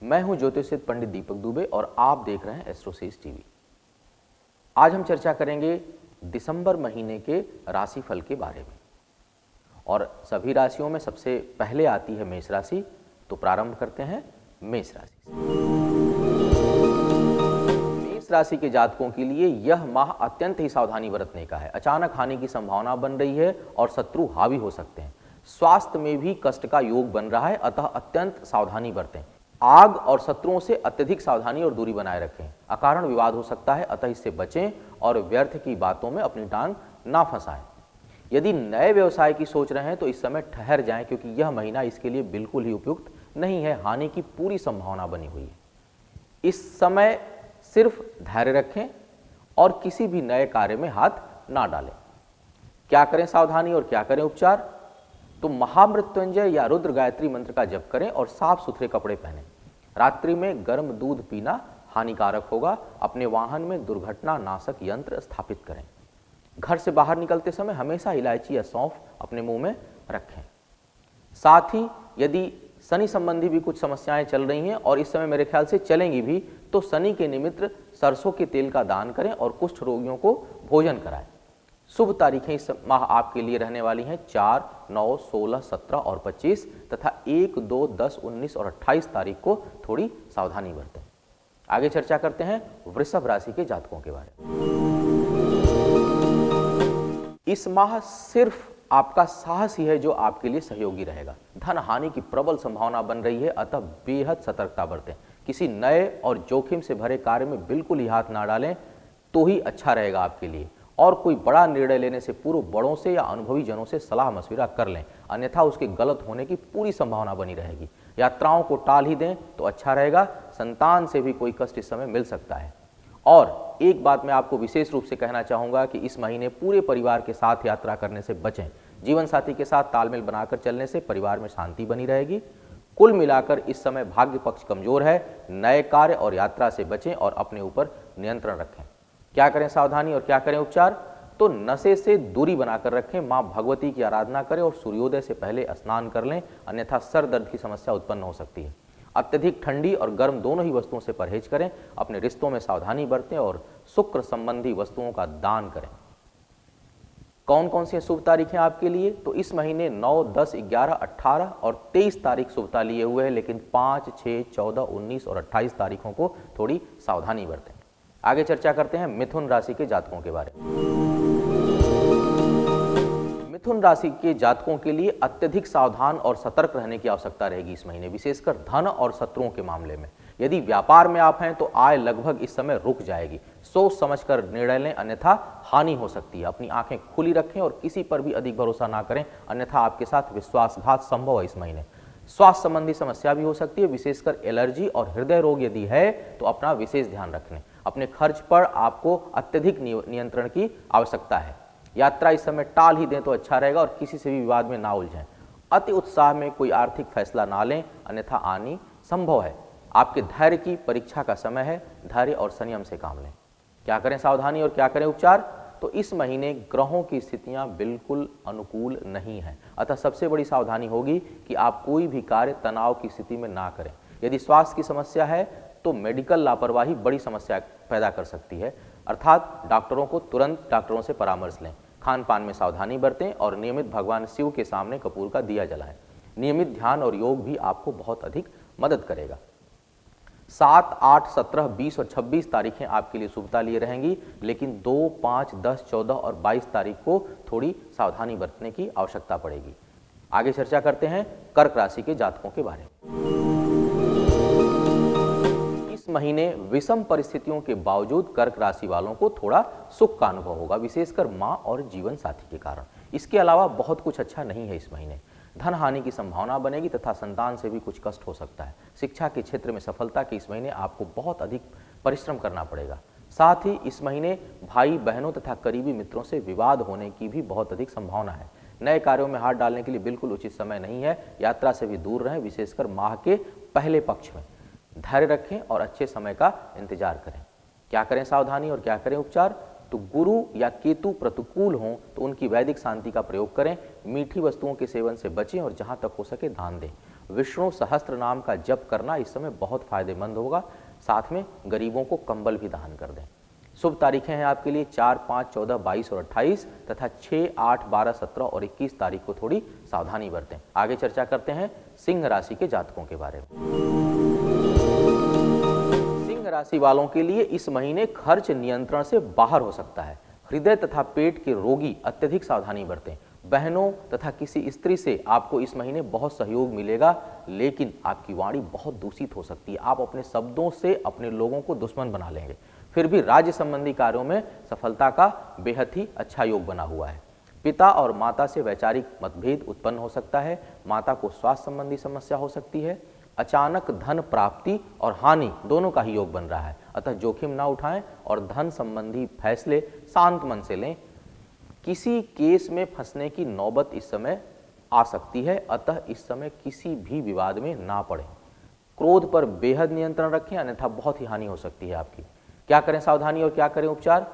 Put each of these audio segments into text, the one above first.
मैं हूं ज्योतिषित पंडित दीपक दुबे और आप देख रहे हैं एस्ट्रोसेज टीवी। आज हम चर्चा करेंगे दिसंबर महीने के राशिफल के बारे में और सभी राशियों में सबसे पहले आती है मेष राशि। तो प्रारंभ करते हैं मेष राशि से। मेष राशि के जातकों के लिए यह माह अत्यंत ही सावधानी बरतने का है। अचानक हानि की संभावना बन रही है और शत्रु हावी हो सकते हैं। स्वास्थ्य में भी कष्ट का योग बन रहा है, अतः अत्यंत सावधानी बरतें। आग और शत्रुओं से अत्यधिक सावधानी और दूरी बनाए रखें। अकारण विवाद हो सकता है, अतः इससे बचें और व्यर्थ की बातों में अपनी टांग ना फंसाएं। यदि नए व्यवसाय की सोच रहे हैं तो इस समय ठहर जाएं, क्योंकि यह महीना इसके लिए बिल्कुल ही उपयुक्त नहीं है। हानि की पूरी संभावना बनी हुई है। इस समय सिर्फ धैर्य रखें और किसी भी नए कार्य में हाथ ना डालें। क्या करें सावधानी और क्या करें उपचार? तो महामृत्युंजय या रुद्र गायत्री मंत्र का जप करें और साफ सुथरे कपड़े पहनें। रात्रि में गर्म दूध पीना हानिकारक होगा। अपने वाहन में दुर्घटना नाशक यंत्र स्थापित करें। घर से बाहर निकलते समय हमेशा इलायची या सौंफ अपने मुंह में रखें। साथ ही यदि शनि संबंधी भी कुछ समस्याएं चल रही हैं और इस समय मेरे ख्याल से चलेंगी भी, तो शनि के निमित्त सरसों के तेल का दान करें और कुष्ठ रोगियों को भोजन कराएं। शुभ तारीखें इस माह आपके लिए रहने वाली हैं 4, 9, 16, 17 और 25 तथा 1, 2, 10, 19 और 28 तारीख को थोड़ी सावधानी बरतें। आगे चर्चा करते हैं वृषभ राशि के जातकों के बारे में। इस माह सिर्फ आपका साहस ही है जो आपके लिए सहयोगी रहेगा। धन हानि की प्रबल संभावना बन रही है, अतः बेहद सतर्कता बरतें। किसी नए और जोखिम से भरे कार्य में बिल्कुल ही हाथ ना डालें तो ही अच्छा रहेगा आपके लिए। और कोई बड़ा निर्णय लेने से पूर्व बड़ों से या अनुभवी जनों से सलाह मशविरा कर लें, अन्यथा उसके गलत होने की पूरी संभावना बनी रहेगी। यात्राओं को टाल ही दें तो अच्छा रहेगा। संतान से भी कोई कष्ट इस समय मिल सकता है। और एक बात मैं आपको विशेष रूप से कहना चाहूंगा कि इस महीने पूरे परिवार के साथ यात्रा करने से बचें। जीवन साथी के साथ तालमेल बनाकर चलने से परिवार में शांति बनी रहेगी। कुल मिलाकर इस समय भाग्य पक्ष कमजोर है। नए कार्य और यात्रा से बचें और अपने ऊपर नियंत्रण रखें। क्या करें सावधानी और क्या करें उपचार? तो नशे से दूरी बनाकर रखें। मां भगवती की आराधना करें और सूर्योदय से पहले स्नान कर लें, अन्यथा सर दर्द की समस्या उत्पन्न हो सकती है। अत्यधिक ठंडी और गर्म दोनों ही वस्तुओं से परहेज करें। अपने रिश्तों में सावधानी बरतें और शुक्र संबंधी वस्तुओं का दान करें। कौन कौन सी शुभ तारीखें आपके लिए? तो इस महीने 9, 10, 11, 18 और 23 तारीख शुभता लिए हुए हैं, लेकिन 5, 6, 14, 19 और 28 तारीखों को थोड़ी सावधानी बरतें। आगे चर्चा करते हैं मिथुन राशि के जातकों के बारे में। मिथुन राशि के जातकों के लिए अत्यधिक सावधान और सतर्क रहने की आवश्यकता रहेगी इस महीने, विशेषकर धन और शत्रुओं के मामले में। यदि व्यापार में आप हैं तो आय लगभग इस समय रुक जाएगी। सोच समझकर निर्णय लें, अन्यथा हानि हो सकती है। अपनी आंखें खुली रखें और किसी पर भी अधिक भरोसा ना करें, अन्यथा आपके साथ विश्वासघात संभव है इस महीने। स्वास्थ्य संबंधी समस्या भी हो सकती है, विशेषकर एलर्जी और हृदय रोग यदि है तो अपना विशेष ध्यान रखें। अपने खर्च पर आपको अत्यधिक नियंत्रण की आवश्यकता है। यात्रा इस समय टाल ही दें तो अच्छा रहेगा और किसी से भी विवाद में ना उलझें। अति उत्साह में कोई आर्थिक फैसला ना लें, अन्यथा हानि संभव है। आपके धैर्य की परीक्षा का समय है। धैर्य और संयम से काम लें। क्या करें सावधानी और क्या करें उपचार? तो इस महीने ग्रहों की स्थितियां बिल्कुल अनुकूल नहीं है, अतः सबसे बड़ी सावधानी होगी कि आप कोई भी कार्य तनाव की स्थिति में ना करें। यदि स्वास्थ्य की समस्या है तो मेडिकल लापरवाही बड़ी समस्या पैदा कर सकती है, अर्थात डॉक्टरों से परामर्श लें। खान पान में सावधानी बरतें और नियमित भगवान शिव के सामने कपूर का दिया जलाएं। नियमित ध्यान और योग भी आपको बहुत अधिक मदद करेगा। 7, 8, 17, 20 और 26 तारीखें आपके लिए शुभता लिए रहेंगी, लेकिन 2, 5, 10, 14 और 22 तारीख को थोड़ी सावधानी बरतने की आवश्यकता पड़ेगी। आगे चर्चा करते हैं कर्क राशि के जातकों के बारे में। इस महीने विषम परिस्थितियों के बावजूद कर्क राशि वालों को थोड़ा सुख का अनुभव होगा, विशेषकर मां और जीवन साथी के कारण। इसके अलावा बहुत कुछ अच्छा नहीं है इस महीने। धन हानि की संभावना बनेगी तथा संतान से भी कुछ कष्ट हो सकता है। शिक्षा के क्षेत्र में सफलता के इस महीने आपको बहुत अधिक परिश्रम करना पड़ेगा। साथ ही इस महीने भाई बहनों तथा करीबी मित्रों से विवाद होने की भी बहुत अधिक संभावना है। नए कार्यों में हाथ डालने के लिए बिल्कुल उचित समय नहीं है। यात्रा से भी दूर रहें, विशेषकर माह के पहले पक्ष में। धैर्य रखें और अच्छे समय का इंतजार करें। क्या करें सावधानी और क्या करें उपचार? तो गुरु या केतु प्रतिकूल हों तो उनकी वैदिक शांति का प्रयोग करें। मीठी वस्तुओं के सेवन से बचें और जहां तक हो सके दान दें। विष्णु सहस्त्र नाम का जप करना इस समय बहुत फायदेमंद होगा। साथ में गरीबों को कंबल भी दान कर दें। शुभ तारीखें हैं आपके लिए 4, 5, 14, 22 और 28 तथा 6, 8, 12, 17 और 21 तारीख को थोड़ी सावधानी बरतें। आगे चर्चा करते हैं सिंह राशि के जातकों के बारे में। सिंह राशि वालों के लिए इस महीने खर्च नियंत्रण से बाहर हो सकता है। हृदय तथा पेट के रोगी अत्यधिक सावधानी बरतें। बहनों तथा किसी स्त्री से आपको इस महीने बहुत सहयोग मिलेगा, लेकिन आपकी वाणी बहुत दूषित हो सकती है। आप अपने शब्दों से अपने लोगों को दुश्मन बना लेंगे। फिर भी राज्य संबंधी कार्यों में सफलता का बेहद ही अच्छा योग बना हुआ है। पिता और माता से वैचारिक मतभेद उत्पन्न हो सकता है। माता को स्वास्थ्य संबंधी समस्या हो सकती है। अचानक धन प्राप्ति और हानि दोनों का ही योग बन रहा है, अतः जोखिम ना उठाएं और धन संबंधी फैसले शांत मन से लें। किसी केस में फंसने की नौबत इस समय आ सकती है, अतः इस समय किसी भी विवाद में ना पड़ें। क्रोध पर बेहद नियंत्रण रखें, अन्यथा बहुत ही हानि हो सकती है आपकी। क्या करें सावधानी और क्या करें उपचार?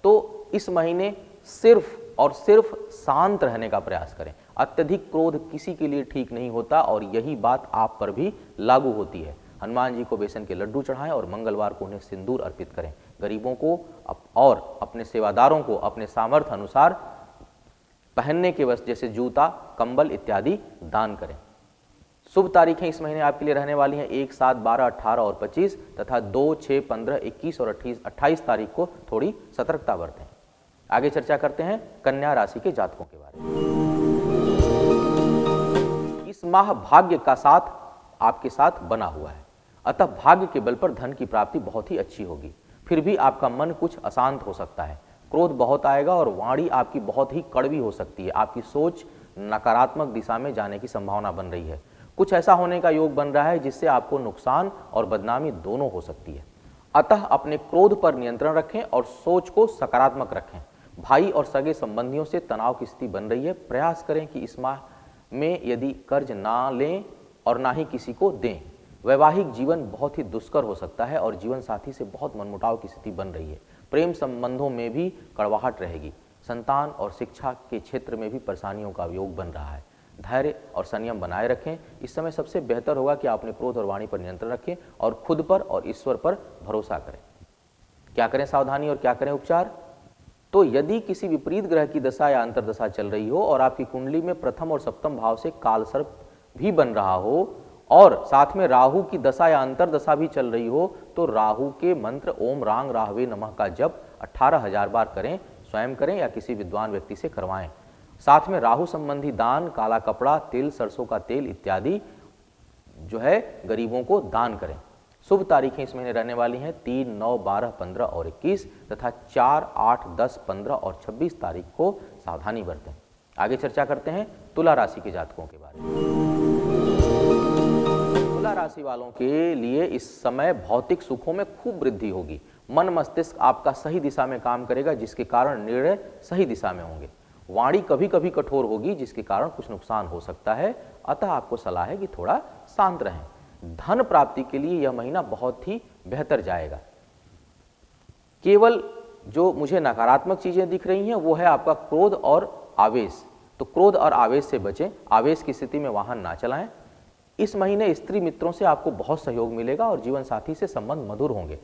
तो इस महीने सिर्फ और सिर्फ शांत रहने का प्रयास करें। अत्यधिक क्रोध किसी के लिए ठीक नहीं होता और यही बात आप पर भी लागू होती है। हनुमान जी को बेसन के लड्डू चढ़ाएं और मंगलवार को उन्हें सिंदूर अर्पित करें। गरीबों को और अपने सेवादारों को अपने सामर्थ्य अनुसार पहनने के वस्त्र जैसे जूता, कंबल इत्यादि दान करें। शुभ तारीखें इस महीने आपके लिए रहने वाली हैं 1, 7, 12, 18 और 25 तथा 2, 6, 15, 21 और 28 तारीख को थोड़ी सतर्कता बरतें। आगे चर्चा करते हैं कन्या राशि के जातकों के बारे में। इस माह भाग्य का साथ आपके साथ बना हुआ है, अतः भाग्य के बल पर धन की प्राप्ति बहुत ही अच्छी होगी। फिर भी आपका मन कुछ अशांत हो सकता है। क्रोध बहुत आएगा और वाणी आपकी बहुत ही कड़वी हो सकती है। आपकी सोच नकारात्मक दिशा में जाने की संभावना बन रही है। कुछ ऐसा होने का योग बन रहा है जिससे आपको नुकसान और बदनामी दोनों हो सकती है। अतः अपने क्रोध पर नियंत्रण रखें और सोच को सकारात्मक रखें। भाई और सगे संबंधियों से तनाव की स्थिति बन रही है। प्रयास करें कि इस माह में यदि कर्ज ना लें और ना ही किसी को दें। वैवाहिक जीवन बहुत ही दुष्कर हो सकता है और जीवन साथी से बहुत मनमुटाव की स्थिति बन रही है। प्रेम संबंधों में भी कड़वाहट रहेगी। संतान और शिक्षा के क्षेत्र में भी परेशानियों का योग बन रहा है। धैर्य और संयम बनाए रखें। इस समय सबसे बेहतर होगा कि आप अपने क्रोध और वाणी पर नियंत्रण रखें और खुद पर और ईश्वर पर भरोसा करें। क्या करें सावधानी और क्या करें उपचार? तो यदि किसी विपरीत ग्रह की दशा या अंतर्दशा चल रही हो और आपकी कुंडली में प्रथम और सप्तम भाव से कालसर्प भी बन रहा हो और साथ में राहु की दशा या अंतर्दशा भी चल रही हो, तो राहु के मंत्र ओम रांग राहवे नमः का जप 18,000 बार करें। स्वयं करें या किसी विद्वान व्यक्ति से करवाएं। साथ में राहु संबंधी दान, काला कपड़ा, तिल, सरसों का तेल इत्यादि जो है गरीबों को दान करें। शुभ तारीखें इस महीने रहने वाली हैं 3, 9, 12, 15 और 21 तथा 4, 8, 10, 15 और 26 तारीख को सावधानी बरतें। आगे चर्चा करते हैं तुला राशि के जातकों के बारे में। तुला राशि वालों के लिए इस समय भौतिक सुखों में खूब वृद्धि होगी। मन मस्तिष्क आपका सही दिशा में काम करेगा, जिसके कारण निर्णय सही दिशा में होंगे। वाणी कभी कभी कठोर होगी, जिसके कारण कुछ नुकसान हो सकता है, अतः आपको सलाह है कि थोड़ा शांत रहें। धन प्राप्ति के लिए यह महीना बहुत ही बेहतर जाएगा। केवल जो मुझे नकारात्मक चीजें दिख रही हैं वो है आपका क्रोध और आवेश। तो क्रोध और आवेश से बचें। आवेश की स्थिति में वाहन ना चलाएं। इस महीने स्त्री मित्रों से आपको बहुत सहयोग मिलेगा और जीवन साथी से संबंध मधुर होंगे।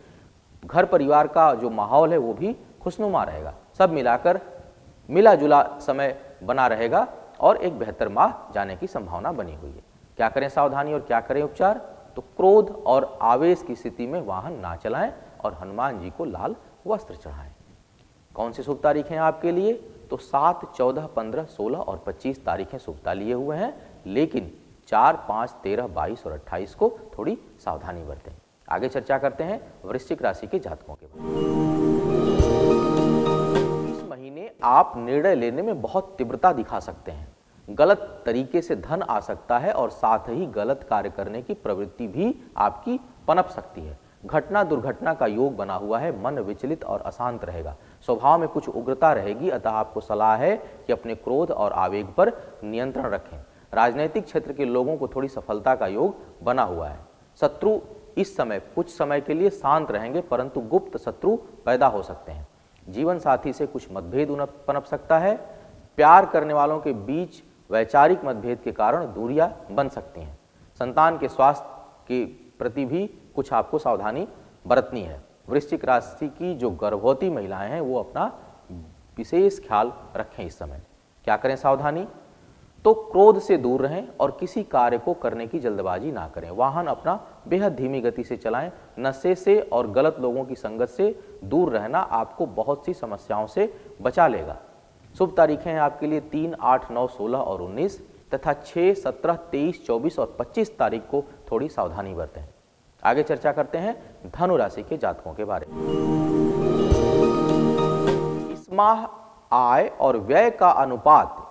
घर परिवार का जो माहौल है वो भी खुशनुमा रहेगा। सब मिलाकर मिला जुला समय बना रहेगा और एक बेहतर माह जाने की संभावना बनी हुई है। क्या करें सावधानी और क्या करें उपचार? तो क्रोध और आवेश की स्थिति में वाहन ना चलाएं और हनुमान जी को लाल वस्त्र चढ़ाएं। कौन सी शुभ तारीखें हैं आपके लिए? तो 7, 14, 15, 16 और 25 तारीखें शुभता लिए हुए हैं, लेकिन 4, 5, 13, 22 और 28 को थोड़ी सावधानी बरतें। आगे चर्चा करते हैं वृश्चिक राशि के जातकों के बारे में। इस महीने आप निर्णय लेने में बहुत तीव्रता दिखा सकते हैं। गलत तरीके से धन आ सकता है और साथ ही गलत कार्य करने की प्रवृत्ति भी आपकी पनप सकती है। घटना दुर्घटना का योग बना हुआ है। मन विचलित और अशांत रहेगा। स्वभाव में कुछ उग्रता रहेगी, अतः आपको सलाह है कि अपने क्रोध और आवेग पर नियंत्रण रखें। राजनीतिक क्षेत्र के लोगों को थोड़ी सफलता का योग बना हुआ है। शत्रु इस समय कुछ समय के लिए शांत रहेंगे, परंतु गुप्त शत्रु पैदा हो सकते हैं। जीवन साथी से कुछ मतभेद पनप सकता है। प्यार करने वालों के बीच वैचारिक मतभेद के कारण दूरियां बन सकती हैं। संतान के स्वास्थ्य के प्रति भी कुछ आपको सावधानी बरतनी है। वृश्चिक राशि की जो गर्भवती महिलाएं हैं वो अपना विशेष ख्याल रखें इस समय। क्या करें सावधानी? तो क्रोध से दूर रहें और किसी कार्य को करने की जल्दबाजी ना करें। वाहन अपना बेहद धीमी गति से चलाएं। नशे से और गलत लोगों की संगत से दूर रहना आपको बहुत सी समस्याओं से बचा लेगा। शुभ तारीखें हैं आपके लिए 3, 8, 9, 16 और 19 तथा 6, 17, 23, 24 और 25 तारीख को थोड़ी सावधानी बरतें। आगे चर्चा करते हैं धनु राशि के जातकों के बारे में। इस माह आय और व्यय का अनुपात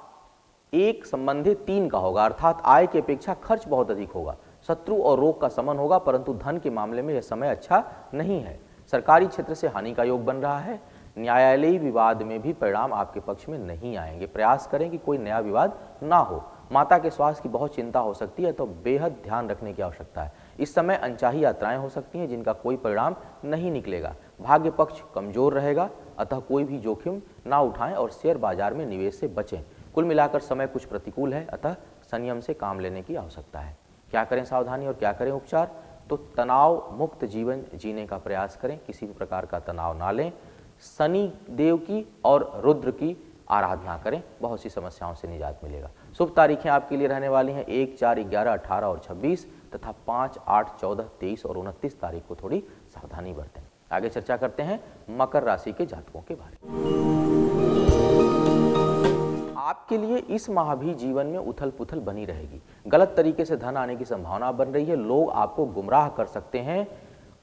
1 संबंधित 3 का होगा, अर्थात आय की अपेक्षा खर्च बहुत अधिक होगा। शत्रु और रोग का समन होगा, परंतु धन के मामले में यह समय अच्छा नहीं है। सरकारी क्षेत्र से हानि का योग बन रहा है। न्यायालयी विवाद में भी परिणाम आपके पक्ष में नहीं आएंगे। प्रयास करें कि कोई नया विवाद ना हो। माता के स्वास्थ्य की बहुत चिंता हो सकती है, तो बेहद ध्यान रखने की आवश्यकता है। इस समय अनचाही यात्राएं हो सकती हैं जिनका कोई परिणाम नहीं निकलेगा। भाग्य पक्ष कमजोर रहेगा, अतः कोई भी जोखिम ना उठाएं और शेयर बाजार में निवेश से बचें। कुल मिलाकर समय कुछ प्रतिकूल है, अतः संयम से काम लेने की आवश्यकता है। क्या करें सावधानी और क्या करें उपचार? तो तनाव मुक्त जीवन जीने का प्रयास करें, किसी भी प्रकार का तनाव ना लें। शनि देव की और रुद्र की आराधना करें, बहुत सी समस्याओं से निजात मिलेगा। शुभ तारीखें आपके लिए रहने वाली हैं 1, 4, 11, 18 और 26 तथा 5, 8, 14, 23 और 29 तारीख को थोड़ी सावधानी बरतें। आगे चर्चा करते हैं मकर राशि के जातकों के बारे में। आपके लिए इस माह भी जीवन में उथल पुथल बनी रहेगी। गलत तरीके से धन आने की संभावना बन रही है। लोग आपको गुमराह कर सकते हैं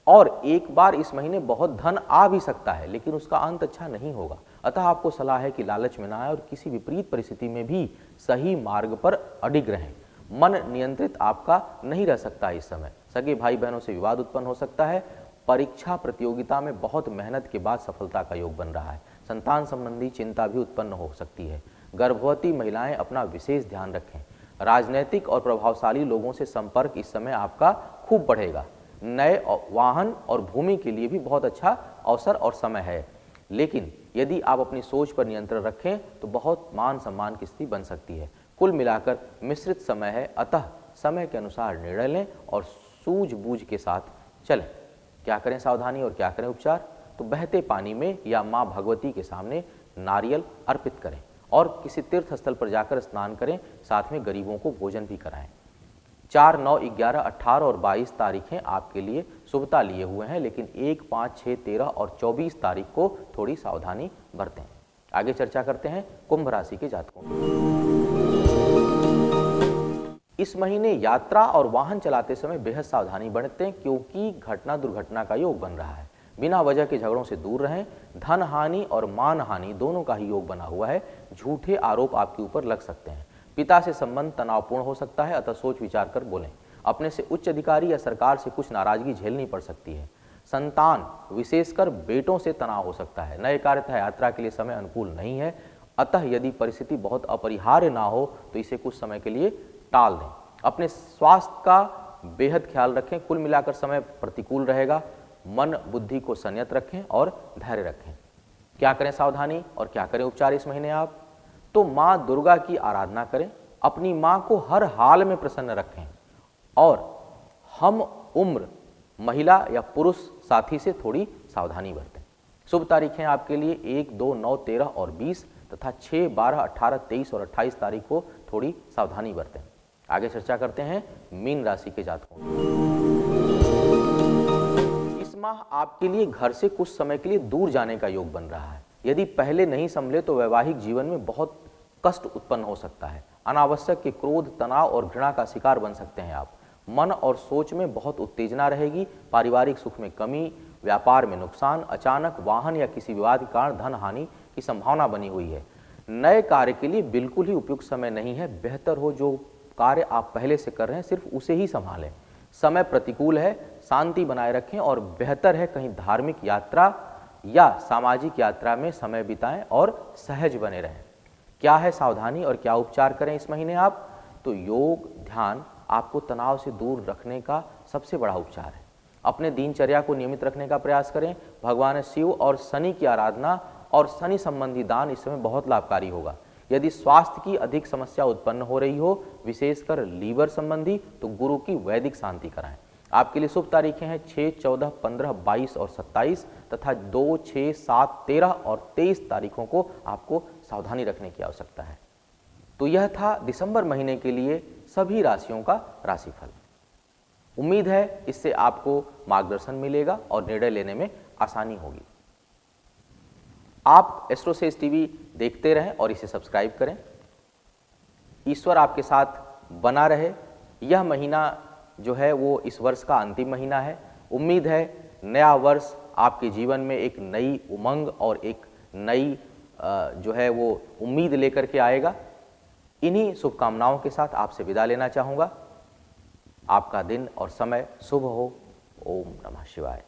और एक बार इस महीने बहुत धन आ भी सकता है, लेकिन उसका अंत अच्छा नहीं होगा। अतः आपको सलाह है कि लालच में ना आए और किसी विपरीत परिस्थिति में भी सही मार्ग पर अडिग रहें। मन नियंत्रित आपका नहीं रह सकता इस समय। सगे भाई बहनों से विवाद उत्पन्न हो सकता है। परीक्षा प्रतियोगिता में बहुत मेहनत के बाद सफलता का योग बन रहा है। संतान संबंधी चिंता भी उत्पन्न हो सकती है। गर्भवती महिलाएं अपना विशेष ध्यान रखें। राजनीतिक और प्रभावशाली लोगों से संपर्क इस समय आपका खूब बढ़ेगा। नए वाहन और भूमि के लिए भी बहुत अच्छा अवसर और समय है, लेकिन यदि आप अपनी सोच पर नियंत्रण रखें तो बहुत मान सम्मान की स्थिति बन सकती है। कुल मिलाकर मिश्रित समय है, अतः समय के अनुसार निर्णय लें और सूझबूझ के साथ चलें। क्या करें सावधानी और क्या करें उपचार? तो बहते पानी में या माँ भगवती के सामने नारियल अर्पित करें और किसी तीर्थ स्थल पर जाकर स्नान करें, साथ में गरीबों को भोजन भी कराएं। 4, 9, 11, 18 और 22 तारीखें आपके लिए शुभता लिए हुए हैं, लेकिन 1, 5, 6, 13 और 24 तारीख को थोड़ी सावधानी बरतें। आगे चर्चा करते हैं कुंभ राशि के जातकों की। इस महीने यात्रा और वाहन चलाते समय बेहद सावधानी बरतें, क्योंकि घटना दुर्घटना का योग बन रहा है। बिना वजह के झगड़ों से दूर रहें। धन हानि और मान हानि दोनों का ही योग बना हुआ है। झूठे आरोप आपके ऊपर लग सकते हैं। पिता से संबंध तनावपूर्ण हो सकता है, अतः सोच विचार कर बोलें। अपने से उच्च अधिकारी या सरकार से कुछ नाराजगी झेलनी पड़ सकती है। संतान विशेषकर बेटों से तनाव हो सकता है। नए कार्य तथा यात्रा के लिए समय अनुकूल नहीं है, अतः यदि परिस्थिति बहुत अपरिहार्य ना हो तो इसे कुछ समय के लिए टाल दें। अपने स्वास्थ्य का बेहद ख्याल रखें। कुल मिलाकर समय प्रतिकूल रहेगा। मन बुद्धि को संयत रखें और धैर्य रखें। क्या करें सावधानी और क्या करें उपचार इस महीने आप? तो माँ दुर्गा की आराधना करें। अपनी माँ को हर हाल में प्रसन्न रखें और हम उम्र महिला या पुरुष साथी से थोड़ी सावधानी बरतें। शुभ तारीखें आपके लिए 1, 2, 9, 13 और 20 तथा 6, 12, 18, 23 और 28 तारीख को थोड़ी सावधानी बरतें। आगे चर्चा करते हैं मीन राशि के जातकों की। इस माह आपके लिए घर से कुछ समय के लिए दूर जाने का योग बन रहा है। यदि पहले नहीं संभले तो वैवाहिक जीवन में बहुत कष्ट उत्पन्न हो सकता है। अनावश्यक के क्रोध, तनाव और घृणा का शिकार बन सकते हैं आप। मन और सोच में बहुत उत्तेजना रहेगी। पारिवारिक सुख में कमी, व्यापार में नुकसान, अचानक वाहन या किसी विवाद के कारण धन हानि की संभावना बनी हुई है। नए कार्य के लिए बिल्कुल ही उपयुक्त समय नहीं है। बेहतर हो जो कार्य आप पहले से कर रहे हैं सिर्फ उसे ही संभालें। समय प्रतिकूल है, शांति बनाए रखें और बेहतर है कहीं धार्मिक यात्रा या सामाजिक यात्रा में समय बिताएं और सहज बने रहें। क्या है सावधानी और क्या उपचार करें इस महीने आप? तो योग, ध्यान आपको तनाव से दूर रखने का सबसे बड़ा उपचार है। अपने दिनचर्या को नियमित रखने का प्रयास करें। भगवान शिव और शनि की आराधना और शनि संबंधी दान इस समय बहुत लाभकारी होगा। यदि स्वास्थ्य की अधिक समस्या उत्पन्न हो रही हो, विशेषकर लीवर संबंधी, तो गुरु की वैदिक शांति कराएं। आपके लिए शुभ तारीखें हैं 6, 14, 15, 22 और 27 तथा 2, 6, 7, 13 और 23 तारीखों को आपको सावधानी रखने की आवश्यकता है। तो यह था दिसंबर महीने के लिए सभी राशियों का राशिफल। उम्मीद है इससे आपको मार्गदर्शन मिलेगा और निर्णय लेने में आसानी होगी। आप एस्ट्रोसेज टीवी देखते रहें और इसे सब्सक्राइब करें। ईश्वर आपके साथ बना रहे। यह महीना जो है वो इस वर्ष का अंतिम महीना है। उम्मीद है नया वर्ष आपके जीवन में एक नई उमंग और एक नई जो है वो उम्मीद लेकर के आएगा। इन्हीं शुभकामनाओं के साथ आपसे विदा लेना चाहूँगा। आपका दिन और समय शुभ हो। ओम नमः शिवाय।